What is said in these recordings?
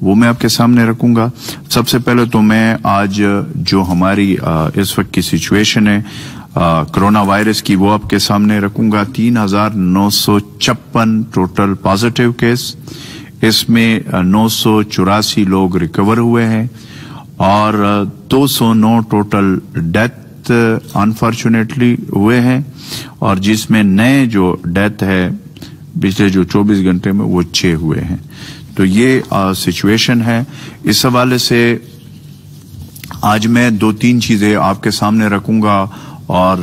وہ میں آپ کے سامنے رکھوں گا. سب سے پہلے تو میں آج جو ہماری اس وقت کی سچویشن ہے کرونا وائرس کی وہ آپ کے سامنے رکھوں گا. 3,956 ٹوٹل پازیٹیو کیس، اس میں 984 لوگ ریکور ہوئے ہیں اور 209 ٹوٹل ڈیتھ انفارچونیٹلی ہوئے ہیں، اور جس میں نئے جو ڈیتھ ہے پچھلے جو 24 گھنٹے میں وہ 6 ہوئے ہیں. تو یہ سچویشن ہے. اس حوالے سے آج میں 2-3 چیزیں آپ کے سامنے رکھوں گا، اور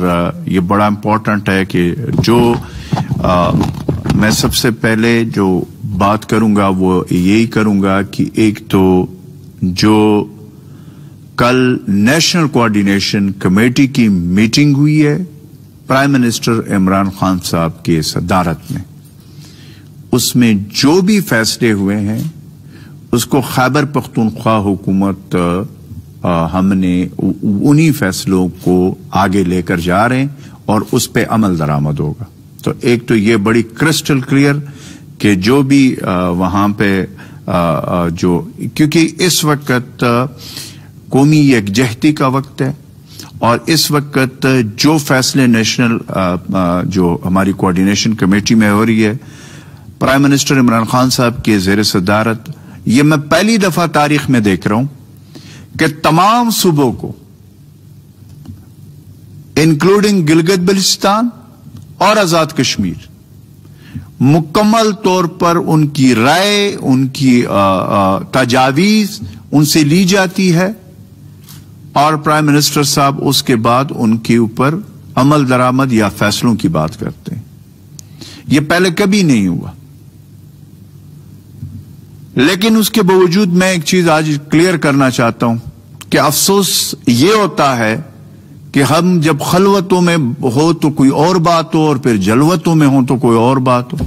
یہ بڑا امپورٹنٹ ہے کہ جو میں سب سے پہلے جو بات کروں گا وہ یہی کروں گا کہ ایک تو جو کل نیشنل کوآرڈینیشن کمیٹی کی میٹنگ ہوئی ہے پرائم منسٹر عمران خان صاحب کی صدارت میں، اس میں جو بھی فیصلے ہوئے ہیں اس کو خیبر پختونخوا حکومت ہم نے انہی فیصلوں کو آگے لے کر جا رہے ہیں اور اس پہ عمل درآمد ہوگا. تو ایک تو یہ بڑی کرسٹل کلیئر کہ جو بھی وہاں پہ جو کیونکہ اس وقت قومی یکجہتی کا وقت ہے، اور اس وقت جو فیصلے نیشنل جو ہماری کوآرڈینیشن کمیٹی میں ہو رہی ہے پرائم منسٹر عمران خان صاحب کے زیر صدارت، یہ میں پہلی دفعہ تاریخ میں دیکھ رہا ہوں کہ تمام صوبوں کو انکلوڈنگ گلگت بلتستان اور آزاد کشمیر مکمل طور پر ان کی رائے، ان کی تجاویز ان سے لی جاتی ہے، اور پرائم منسٹر صاحب اس کے بعد ان کے اوپر عمل درآمد یا فیصلوں کی بات کرتے ہیں. یہ پہلے کبھی نہیں ہوا. لیکن اس کے باوجود میں ایک چیز آج کلیئر کرنا چاہتا ہوں کہ افسوس یہ ہوتا ہے کہ ہم جب خلوتوں میں ہو تو کوئی اور بات ہو، اور پھر جلوتوں میں ہو تو کوئی اور بات ہو.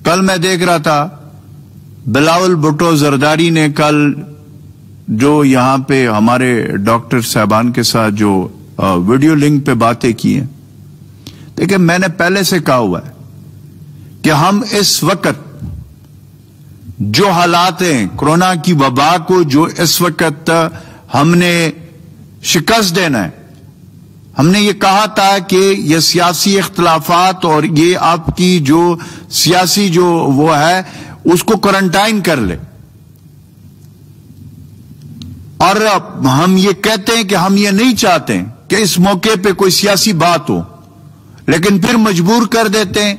کل میں دیکھ رہا تھا بلاول بھٹو زرداری نے کل جو یہاں پہ ہمارے ڈاکٹر صاحبان کے ساتھ جو ویڈیو لنک پہ باتیں کی ہیں. دیکھیں، میں نے پہلے سے کہا ہوا ہے کہ ہم اس وقت جو حالات ہیں کرونا کی وبا کو جو اس وقت ہم نے شکست دینا ہے، ہم نے یہ کہا تھا کہ یہ سیاسی اختلافات اور یہ آپ کی جو سیاسی جو وہ ہے اس کو کوارنٹائن کر لے، اور ہم یہ کہتے ہیں کہ ہم یہ نہیں چاہتے ہیں کہ اس موقع پہ کوئی سیاسی بات ہو، لیکن پھر مجبور کر دیتے ہیں.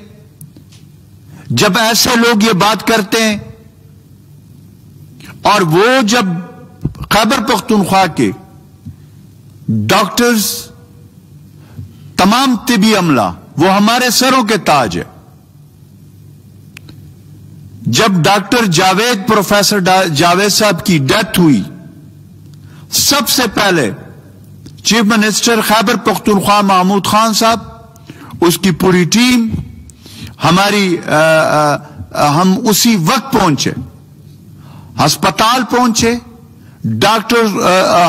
جب ایسے لوگ یہ بات کرتے ہیں، اور وہ جب خیبر پختونخوا کے ڈاکٹرز، تمام طبی عملہ وہ ہمارے سروں کے تاج ہے. جب ڈاکٹر جاوید، پروفیسر جاوید صاحب کی ڈیتھ ہوئی، سب سے پہلے چیف منسٹر خیبر پختونخوا محمود خان صاحب، اس کی پوری ٹیم، ہم اسی وقت پہنچے، ہسپتال پہنچے. ڈاکٹر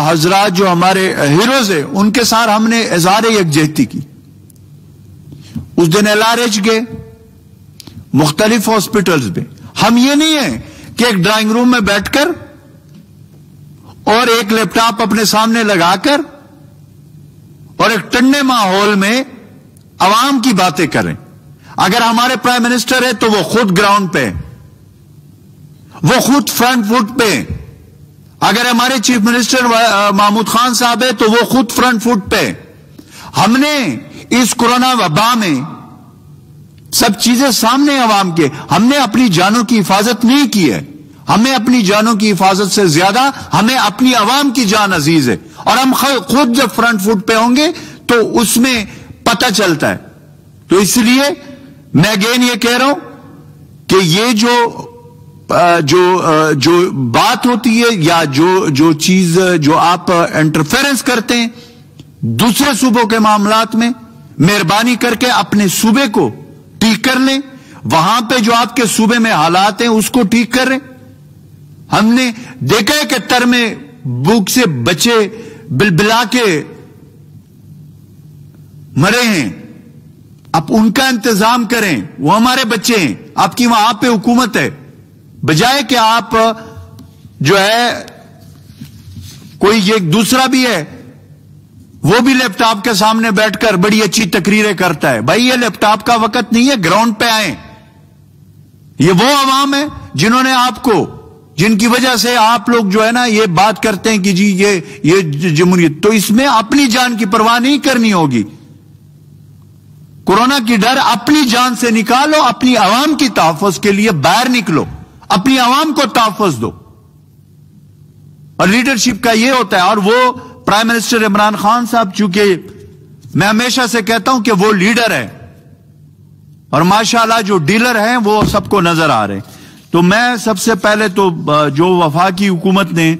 حضرات جو ہمارے ہیروز ہیں ان کے ساتھ ہم نے اظہار یکجہتی کی. اس دن LRH گئے، مختلف ہاسپٹلز میں. ہم یہ نہیں ہیں کہ ایک ڈرائنگ روم میں بیٹھ کر اور ایک لیپ ٹاپ اپنے سامنے لگا کر اور ایک ٹھنڈے ماحول میں عوام کی باتیں کریں. اگر ہمارے پرائم منسٹر ہے تو وہ خود گراؤنڈ پہ، وہ خود فرنٹ فٹ پہ. اگر ہمارے چیف منسٹر محمود خان صاحب ہے تو وہ خود فرنٹ فٹ پہ. ہم نے اس کورونا وبا میں سب چیزیں سامنے عوام کے، ہم نے اپنی جانوں کی حفاظت نہیں کی ہے. ہمیں اپنی جانوں کی حفاظت سے زیادہ ہمیں اپنی عوام کی جان عزیز ہے، اور ہم خود جب فرنٹ فٹ پہ ہوں گے تو اس میں پتہ چلتا ہے. تو اس لیے میں اگین یہ کہہ رہا ہوں کہ یہ جو بات ہوتی ہے یا جو چیز جو آپ انٹرفیرنس کرتے ہیں دوسرے صوبوں کے معاملات میں، مہربانی کر کے اپنے صوبے کو ٹھیک کر لیں. وہاں پہ جو آپ کے صوبے میں حالات ہیں اس کو ٹھیک کر رہے. ہم نے دیکھا ہے کہ تر میں بھوک سے بچے بلبلا کے مرے ہیں. آپ ان کا انتظام کریں، وہ ہمارے بچے ہیں، آپ کی وہاں پہ حکومت ہے. بجائے کہ آپ جو ہے کوئی ایک دوسرا بھی ہے وہ بھی لیپ ٹاپ کے سامنے بیٹھ کر بڑی اچھی تقریریں کرتا ہے. بھائی یہ لیپ ٹاپ کا وقت نہیں ہے, گراؤنڈ پہ آئیں. یہ وہ عوام ہے جنہوں نے آپ کو, جن کی وجہ سے آپ لوگ جو ہے نا یہ بات کرتے ہیں کہ جی یہ جمہوریت, تو اس میں اپنی جان کی پرواہ نہیں کرنی ہوگی. کورونا کی ڈر اپنی جان سے نکالو, اپنی عوام کی تحفظ کے لیے باہر نکلو, اپنی عوام کو تحفظ دو. اور لیڈرشپ کا یہ ہوتا ہے. اور وہ پرائم منسٹر عمران خان صاحب, چونکہ میں ہمیشہ سے کہتا ہوں کہ وہ لیڈر ہے اور ماشاءاللہ جو ڈیلر ہیں وہ سب کو نظر آ رہے ہیں. تو میں سب سے پہلے تو جو وفاقی حکومت نے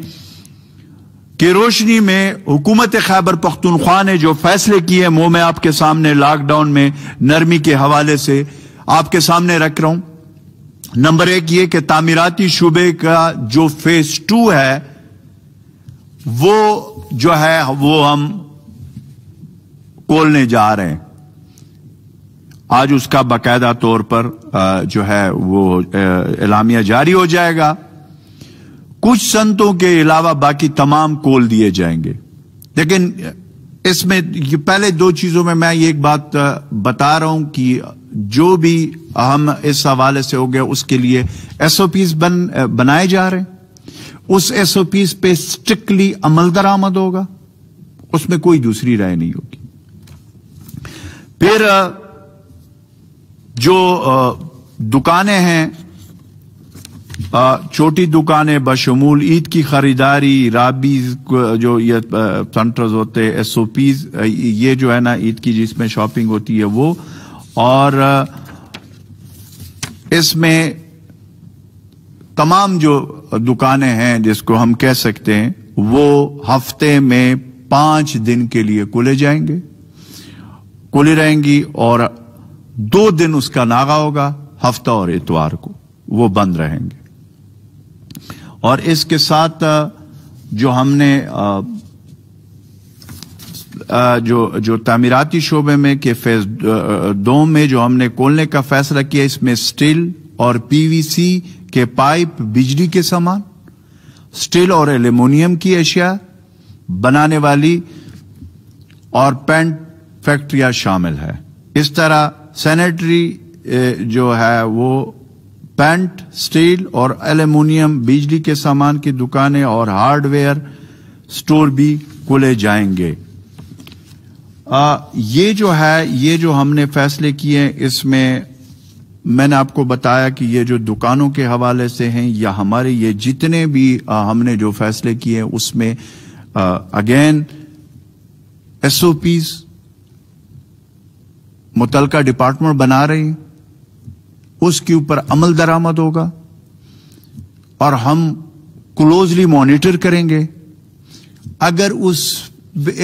کی روشنی میں حکومت خیبر پختونخوا نے جو فیصلے کیے وہ میں آپ کے سامنے لاک ڈاؤن میں نرمی کے حوالے سے آپ کے سامنے رکھ رہا ہوں. نمبر 1 یہ کہ تعمیراتی شعبے کا جو فیز 2 ہے وہ جو ہے وہ ہم کھولنے جا رہے ہیں. آج اس کا باقاعدہ طور پر جو ہے وہ اعلامیہ جاری ہو جائے گا. کچھ صنعتوں کے علاوہ باقی تمام کھول دیے جائیں گے. لیکن اس میں پہلے 2 چیزوں میں یہ ایک بات بتا رہا ہوں کہ جو بھی ہم اس حوالے سے ہو گیا اس کے لیے SOPs بنائے جا رہے ہیں. اس SOPs پہ سٹرکٹلی عمل درآمد ہوگا, اس میں کوئی دوسری رائے نہیں ہوگی. پھر جو دکانیں ہیں, چھوٹی دکانیں بشمول عید کی خریداری, رابیز جو یہ سینٹرز ہوتے ہیں, SOPs یہ جو ہے نا عید کی جس میں شاپنگ ہوتی ہے وہ, اور اس میں تمام جو دکانیں ہیں جس کو ہم کہہ سکتے ہیں وہ ہفتے میں 5 دن کے لیے کھلے جائیں گے, کھلی رہیں گی, اور 2 دن اس کا ناغہ ہوگا, ہفتہ اور اتوار کو وہ بند رہیں گے. اور اس کے ساتھ جو ہم نے جو تعمیراتی شعبے میں کہ فیز 2 میں جو ہم نے کھولنے کا فیصلہ کیا, اس میں سٹیل اور PVC کے پائپ, بجلی کے سامان, سٹیل اور ایلومینیم کی اشیاء بنانے والی اور پینٹ فیکٹریاں شامل ہے. اس طرح سینیٹری جو ہے وہ پینٹ, سٹیل اور ایلومینیم, بجلی کے سامان کی دکانیں اور ہارڈ ویئر سٹور بھی کھولے جائیں گے. یہ جو ہے یہ جو ہم نے فیصلے کیے, اس میں نے آپ کو بتایا کہ یہ جو دکانوں کے حوالے سے ہیں یا ہمارے یہ جتنے بھی ہم نے جو فیصلے کیے اس میں اگین SOPs متعلقہ ڈپارٹمنٹ بنا رہی ہیں, اس کے اوپر عمل درآمد ہوگا اور ہم کلوزلی مانیٹر کریں گے. اگر اس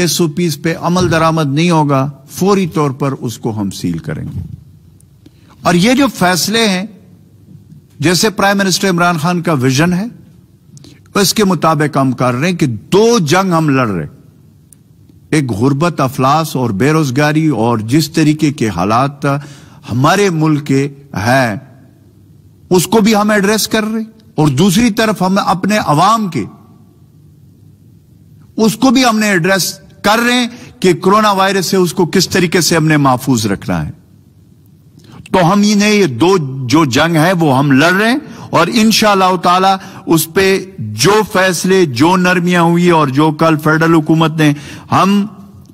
SOPs پہ عمل درآمد نہیں ہوگا فوری طور پر اس کو ہم سیل کریں گے. اور یہ جو فیصلے ہیں جیسے پرائم منسٹر عمران خان کا ویژن ہے اس کے مطابق ہم کر رہے ہیں کہ 2 جنگ ہم لڑ رہے ہیں. ایک غربت, افلاس اور بے روزگاری اور جس طریقے کے حالات ہمارے ملک کے ہیں اس کو بھی ہم ایڈریس کر رہے ہیں, اور دوسری طرف ہم اپنے عوام کے اس کو بھی ہم نے ایڈریس کر رہے ہیں کہ کرونا وائرس سے اس کو کس طریقے سے ہم نے محفوظ رکھنا ہے. تو ہم یہ 2 جو جنگ ہے وہ ہم لڑ رہے ہیں, اور انشاءاللہ تعالی اس پہ جو فیصلے, جو نرمیاں ہوئی اور جو کل فیڈرل حکومت نے, ہم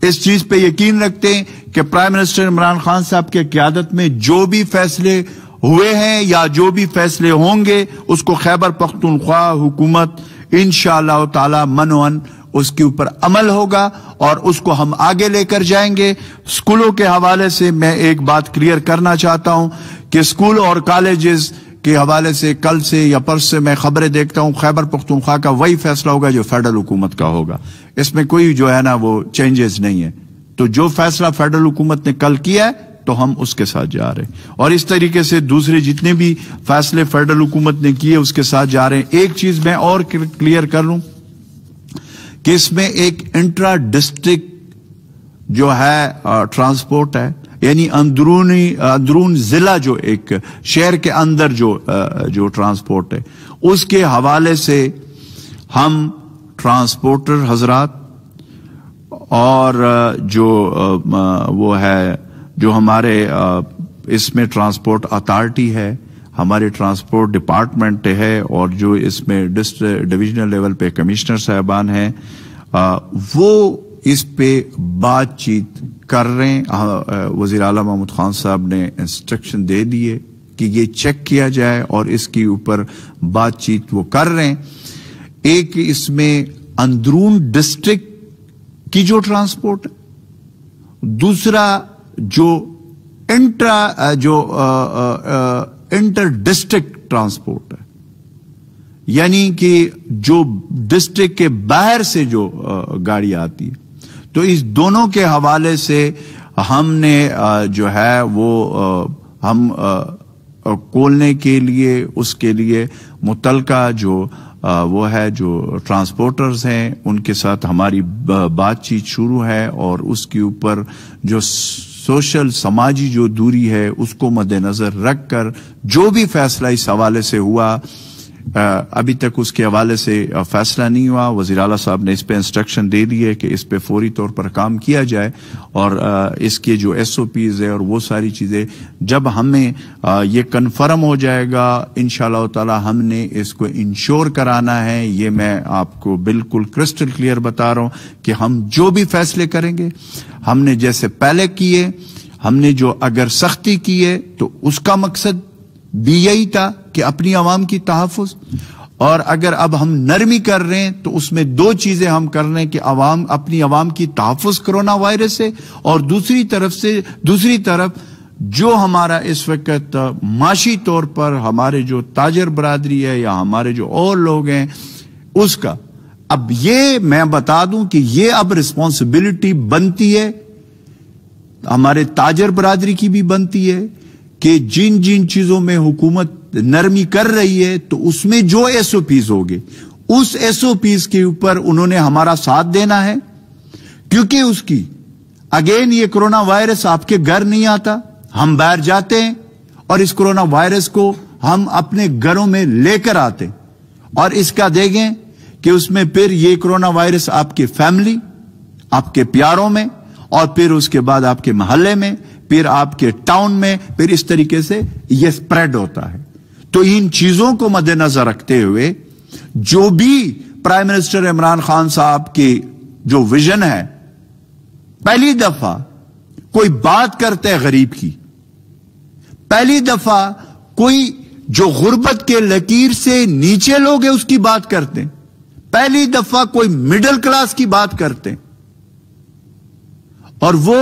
اس چیز پہ یقین رکھتے ہیں کہ پرائم منسٹر عمران خان صاحب کے قیادت میں جو بھی فیصلے ہوئے ہیں یا جو بھی فیصلے ہوں گے اس کو خیبر پختونخوا حکومت انشاءاللہ تعالی منوان اس کے اوپر عمل ہوگا اور اس کو ہم آگے لے کر جائیں گے. سکولوں کے حوالے سے میں ایک بات کلیئر کرنا چاہتا ہوں کہ سکول اور کالجز کے حوالے سے کل سے یا پرس سے میں خبریں دیکھتا ہوں خیبر پختونخوا کا وہی فیصلہ ہوگا جو فیڈرل حکومت کا ہوگا. اس میں کوئی جو ہے نا وہ چینجز نہیں ہے. تو جو فیصلہ فیڈرل حکومت نے کل کیا ہے تو ہم اس کے ساتھ جا رہے ہیں, اور اس طریقے سے دوسرے جتنے بھی فیصلے فیڈرل حکومت نے کیے اس کے ساتھ جا رہے ہیں. ایک چیز میں اور کلیئر کر لوں کہ اس میں ایک انٹرا ڈسٹرکٹ جو ہے ٹرانسپورٹ ہے, یعنی اندرون ضلع جو ایک شہر کے اندر جو ٹرانسپورٹ ہے اس کے حوالے سے ہم ٹرانسپورٹر حضرات اور جو وہ ہے جو ہمارے اس میں ٹرانسپورٹ اتھارٹی ہے, ہمارے ٹرانسپورٹ ڈپارٹمنٹ ہے, اور جو اس میں ڈویژنل لیول پہ کمشنر صاحبان ہیں وہ اس پہ بات چیت کر رہے ہیں. وزیر اعلیٰ محمود خان صاحب نے انسٹرکشن دے دیے کہ یہ چیک کیا جائے اور اس کے اوپر بات چیت وہ کر رہے ہیں. ایک اس میں اندرون ڈسٹرکٹ کی جو ٹرانسپورٹ ہے, دوسرا جو انٹر ڈسٹرکٹ ٹرانسپورٹ ہے, یعنی کہ جو ڈسٹرکٹ کے باہر سے جو گاڑی آتی ہے. تو اس دونوں کے حوالے سے ہم نے جو ہے وہ ہم کھولنے کے لیے اس کے لیے متعلقہ جو وہ ہے جو ٹرانسپورٹرز ہیں ان کے ساتھ ہماری بات چیت شروع ہے, اور اس کے اوپر جو سوشل سماجی جو دوری ہے اس کو مد نظر رکھ کر جو بھی فیصلہ اس حوالے سے ہوا, ابھی تک اس کے حوالے سے فیصلہ نہیں ہوا. وزیر اعلیٰ صاحب نے اس پہ انسٹرکشن دے دی ہے کہ اس پہ فوری طور پر کام کیا جائے, اور اس کے جو ایس او پیز ہے اور وہ ساری چیزیں جب ہمیں یہ کنفرم ہو جائے گا انشاءاللہ تعالی ہم نے اس کو انشور کرانا ہے. یہ میں آپ کو بالکل کرسٹل کلیئر بتا رہا ہوں کہ ہم جو بھی فیصلے کریں گے, ہم نے جیسے پہلے کیے, ہم نے جو اگر سختی کی ہے تو اس کا مقصد بھی یہی تھا کہ اپنی عوام کی تحفظ, اور اگر اب ہم نرمی کر رہے ہیں تو اس میں دو چیزیں ہم کر رہے ہیں کہ اپنی عوام کی تحفظ کرونا وائرس سے, اور دوسری طرف جو ہمارا اس وقت معاشی طور پر ہمارے جو تاجر برادری ہے یا ہمارے جو اور لوگ ہیں اس کا. اب یہ میں بتا دوں کہ یہ اب رسپانسبلٹی بنتی ہے, ہمارے تاجر برادری کی بھی بنتی ہے کہ جن چیزوں میں حکومت نرمی کر رہی ہے تو اس میں جو ایس او پیز ہوگے اس ایس او پیز کے اوپر انہوں نے ہمارا ساتھ دینا ہے, کیونکہ اس کی اگین یہ کرونا وائرس آپ کے گھر نہیں آتا, ہم باہر جاتے ہیں اور اس کرونا وائرس کو ہم اپنے گھروں میں لے کر آتے, اور اس کا دیکھیں کہ اس میں پھر یہ کرونا وائرس آپ کے فیملی, آپ کے پیاروں میں, اور پھر اس کے بعد آپ کے محلے میں, پھر آپ کے ٹاؤن میں, پھر اس طریقے سے یہ سپریڈ ہوتا ہے. تو ان چیزوں کو مد نظر رکھتے ہوئے جو بھی پرائم منسٹر عمران خان صاحب کی جو ویژن ہے, پہلی دفعہ کوئی بات کرتے ہے غریب کی, پہلی دفعہ کوئی جو غربت کے لکیر سے نیچے لوگ ہیں اس کی بات کرتے ہیں, پہلی دفعہ کوئی مڈل کلاس کی بات کرتے ہیں, اور وہ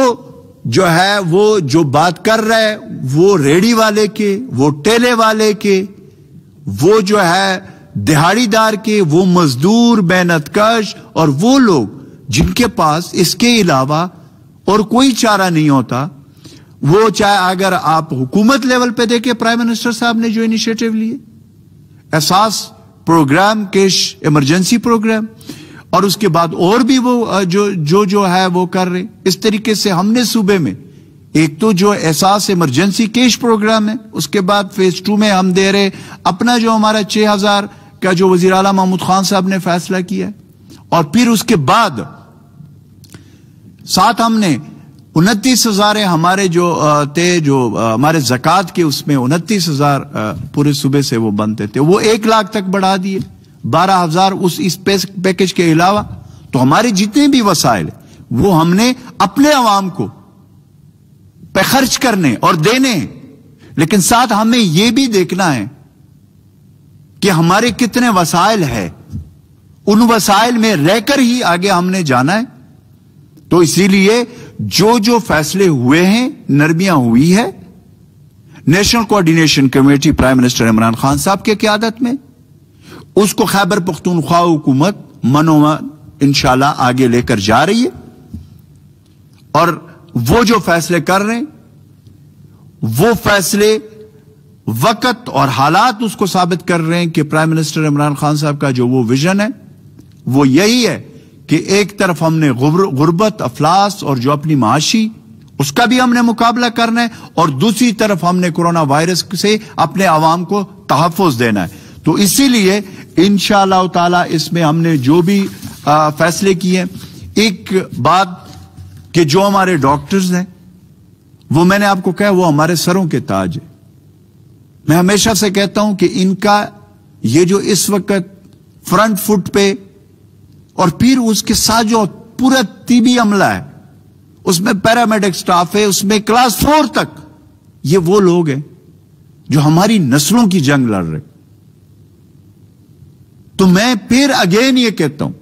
جو ہے وہ جو بات کر رہا ہے وہ ریڑی والے کے, وہ ٹیلے والے کے, وہ جو ہے دہاڑی دار کے, وہ مزدور محنت کش, اور وہ لوگ جن کے پاس اس کے علاوہ اور کوئی چارہ نہیں ہوتا. وہ چاہے اگر آپ حکومت لیول پہ دیکھیں پرائم منسٹر صاحب نے جو انیشیٹو لیے, احساس پروگرام, کیش ایمرجنسی پروگرام, اور اس کے بعد اور بھی وہ جو ہے وہ کر رہے. اس طریقے سے ہم نے صوبے میں ایک تو جو احساس ایمرجنسی کیش پروگرام ہے, اس کے بعد فیز 2 میں ہم دے رہے اپنا جو ہمارا 6,000 کا جو وزیر اعلیٰ محمود خان صاحب نے فیصلہ کیا ہے, اور پھر اس کے بعد ساتھ ہم نے 29,000 ہمارے جو تھے جو ہمارے زکوٰۃ کے اس میں 29,000 پورے صوبے سے وہ بنتے تھے, وہ 1 لاکھ تک بڑھا دیے, 12,000 اس پیکج کے علاوہ. تو ہمارے جتنے بھی وسائل وہ ہم نے اپنے عوام کو پہ خرچ کرنے اور دینے, لیکن ساتھ ہمیں یہ بھی دیکھنا ہے کہ ہمارے کتنے وسائل ہیں, ان وسائل میں رہ کر ہی آگے ہم نے جانا ہے. تو اسی لیے جو فیصلے ہوئے ہیں, نرمیاں ہوئی ہے, national coordination committee prime minister Imran Khan صاحب کے قیادت میں, اس کو خیبر پختونخوا حکومت منومن انشاءاللہ آگے لے کر جا رہی ہے, اور وہ جو فیصلے کر رہے ہیں وہ فیصلے وقت اور حالات اس کو ثابت کر رہے ہیں کہ پرائم منسٹر عمران خان صاحب کا جو وہ ویژن ہے وہ یہی ہے کہ ایک طرف ہم نے غربت, افلاس اور جو اپنی معاشی اس کا بھی ہم نے مقابلہ کرنا ہے، اور دوسری طرف ہم نے کورونا وائرس سے اپنے عوام کو تحفظ دینا ہے۔ تو اسی لیے انشاءاللہ تعالی اس میں ہم نے جو بھی فیصلے کیے، ایک بات کہ جو ہمارے ڈاکٹرز ہیں وہ میں نے آپ کو کہا وہ ہمارے سروں کے تاج ہے۔ میں ہمیشہ سے کہتا ہوں کہ ان کا یہ جو اس وقت فرنٹ فٹ پہ، اور پھر اس کے ساتھ جو پورا طبی عملہ ہے، اس میں پیرامیڈک سٹاف ہے، اس میں کلاس 4 تک، یہ وہ لوگ ہیں جو ہماری نسلوں کی جنگ لڑ رہے۔ تو میں پھر اگین یہ کہتا ہوں،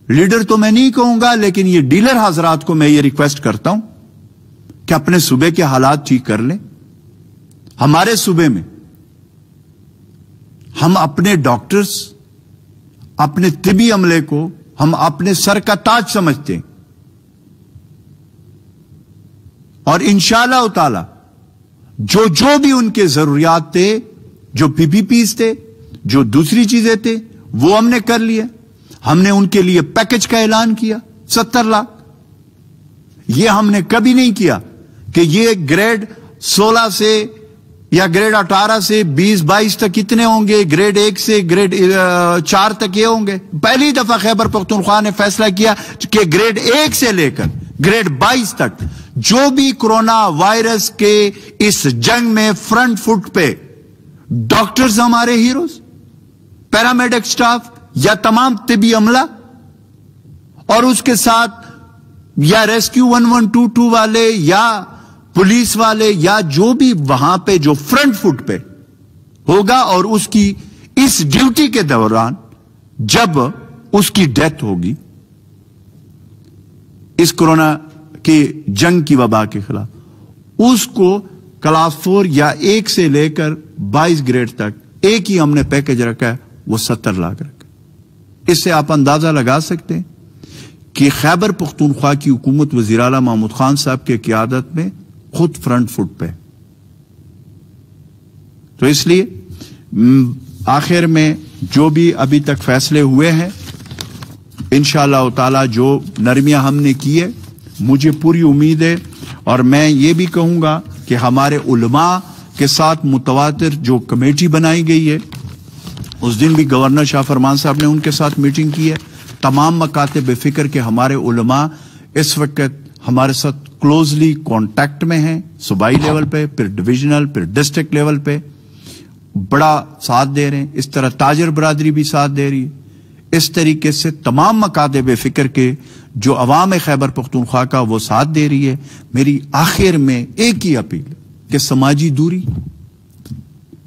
لیڈر تو میں نہیں کہوں گا، لیکن یہ ڈیلر حضرات کو میں یہ ریکویسٹ کرتا ہوں کہ اپنے صوبے کے حالات ٹھیک کر لیں۔ ہمارے صوبے میں ہم اپنے ڈاکٹرز، اپنے طبی عملے کو ہم اپنے سر کا تاج سمجھتے ہیں، اور انشاءاللہ تعالی جو بھی ان کے ضروریات تھے، جو پی پی پیز تھے، جو دوسری چیزیں تھے، وہ ہم نے کر لیا۔ ہم نے ان کے لیے پیکج کا اعلان کیا 70 لاکھ۔ یہ ہم نے کبھی نہیں کیا کہ یہ گریڈ 16 سے یا گریڈ 18 سے 20-22 تک کتنے ہوں گے، گریڈ 1 سے گریڈ 4 تک یہ ہوں گے۔ پہلی دفعہ خیبر پختونخوا نے فیصلہ کیا کہ گریڈ 1 سے لے کر گریڈ 22 تک جو بھی کورونا وائرس کے اس جنگ میں فرنٹ فٹ پہ ڈاکٹرز ہمارے ہیروز، پیرامیڈک سٹاف یا تمام طبی عملہ، اور اس کے ساتھ یا ریسکیو 1122 والے یا پولیس والے یا جو بھی وہاں پہ جو فرنٹ فٹ پہ ہوگا، اور اس کی اس ڈیوٹی کے دوران جب اس کی ڈیتھ ہوگی اس کورونا کی جنگ کی وبا کے خلاف، اس کو کلاس 4 یا 1 سے لے کر 22 گریڈ تک ایک ہی ہم نے پیکج رکھا ہے، وہ 70 لاکھ رکھا۔ اس سے آپ اندازہ لگا سکتے ہیں کہ خیبر پختونخوا کی حکومت وزیر اعلیٰ محمود خان صاحب کے قیادت میں خود فرنٹ فٹ پہ۔ تو اس لیے آخر میں جو بھی ابھی تک فیصلے ہوئے ہیں، انشاءاللہ تعالی جو نرمیاں ہم نے کی ہے، مجھے پوری امید ہے، اور میں یہ بھی کہوں گا کہ ہمارے علماء کے ساتھ متواتر جو کمیٹی بنائی گئی ہے، اس دن بھی گورنر شاہ فرمان صاحب نے ان کے ساتھ میٹنگ کی ہے۔ تمام مکاتب فکر کے ہمارے علماء اس وقت ہمارے ساتھ کلوزلی کانٹیکٹ میں ہیں، صوبائی لیول پہ، پھر ڈویژنل، پھر ڈسٹرکٹ لیول پہ بڑا ساتھ دے رہے ہیں۔ اس طرح تاجر برادری بھی ساتھ دے رہی ہے۔ اس طریقے سے تمام مکاتب فکر کے جو عوام خیبر پختونخوا کا وہ ساتھ دے رہی ہے۔ میری آخر میں ایک ہی اپیل کہ سماجی دوری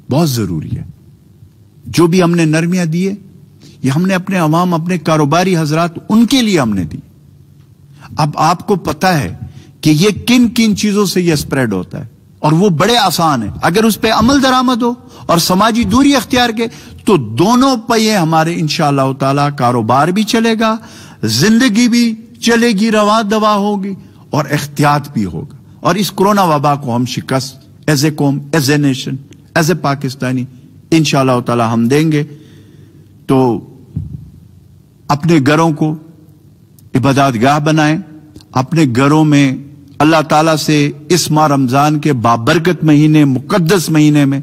بہت ضروری ہے۔ جو بھی ہم نے نرمیاں دیے، یہ ہم نے اپنے عوام، اپنے کاروباری حضرات، ان کے لیے ہم نے دی۔ اب آپ کو پتا ہے کہ یہ کن کن چیزوں سے یہ سپریڈ ہوتا ہے، اور وہ بڑے آسان ہیں۔ اگر اس پہ عمل درآمد ہو اور سماجی دوری اختیار کے، تو دونوں پہیے ہمارے انشاءاللہ تعالی، کاروبار بھی چلے گا، زندگی بھی چلے گی، رواں دوا ہوگی، اور احتیاط بھی ہوگا۔ اور اس کورونا وبا کو ہم شکست ایز اے قوم، as a nation, as a Pakistani انشاءاللہ تعالی ہم دیں گے۔ تو اپنے گھروں کو عبادات گاہ بنائیں، اپنے گھروں میں اللہ تعالیٰ سے اس ماہ رمضان کے بابرکت مہینے، مقدس مہینے میں